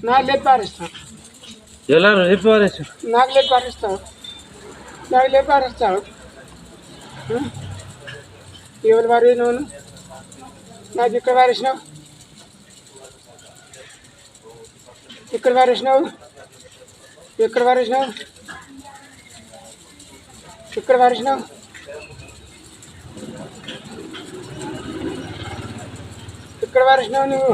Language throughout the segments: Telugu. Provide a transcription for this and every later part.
నాకు లేపి పారేస్తాను. ఎలా లేపి పారేస్తా? నాకు లేపి పారేస్తావు. నాకు లేపి పారేస్తావు. ఎవరు వారి నువ్వు నాకు ఇక్కడ వారేసినావు. ఇక్కడ వారేసినావు. ఎక్కడ వారేసినావు. ఇక్కడ వారేసినావు. ఇక్కడ వారేసినావు నువ్వు.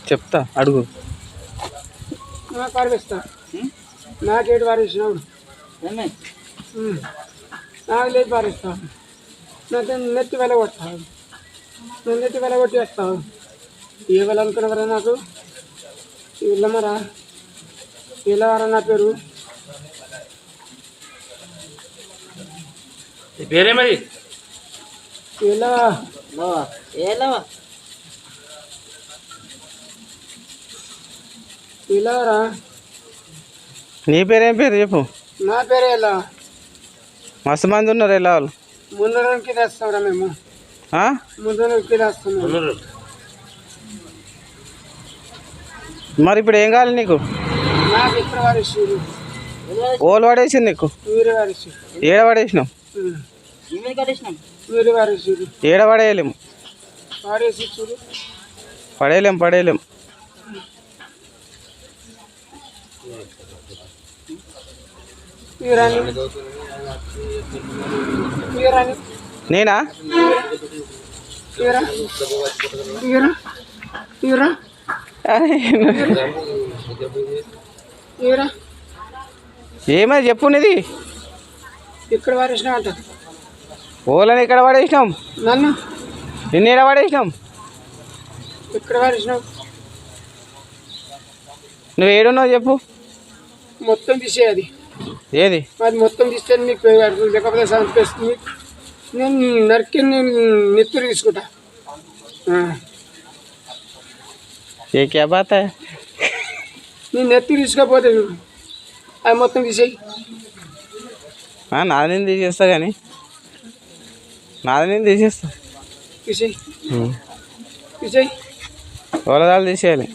చెప్తా అడుగు. నాకు పారిస్తా. నాకేటి పారేసినావు. నాకు లేదు పారేస్తావు. నాకు నెత్తి వెలగొట్టావు. నేను నెత్తి వెలగొట్టేస్తావు. ఏ వెళ్ళ అనుకున్నవరా నాకు. వెళ్ళమరా వెళ్ళవారా నా పేరు. పేరే మరి వెళ్ళవా వెళ్ళవరా. నీ పేరేం పేరు చెప్పు. నా పేరే ఎలా. మస్తు మంది ఉన్నారు ఎలా వాళ్ళు. ముందు రోజుకి తెస్తాంరా మేము. ముందు రోజుకి తెస్తున్నాం. మరి ఇప్పుడు ఏం కావాలి నీకు. నాకు ఇక్కడ వారేసారు. ఓళ్ళు పడేసింది నీకు. మీరు వారేసారు. ఏడ పడేసినాం. మీరు వారేసారు. ఏడ పడేయలేము. వాడేసి చూడు. పడేయలేం. నేనా ఏమది చెప్పు. నీది ఇక్కడ వారేసినా అంట. ఓలని ఇక్కడ పడేసినాం. నన్ను నిన్న ఏడ పడేసినాం. ఇక్కడ వారేసినావు. నువ్వు ఏడున్నావు చెప్పు. మొత్తం తీసేయాలి. ఏది అది మొత్తం తీస్తే మీకు లేకపోతే సంపేస్తుంది. నేను నరికి నేను నెత్తురు తీసుకుంటా. ఏ క్యా బాత్ హై. నేను నెత్తురు తీసుకోపోతే అది మొత్తం తీసేయి. నాది నేను తీసేస్తా కానీ తీసేయి. వాళ్ళదాలు తీసేయాలి.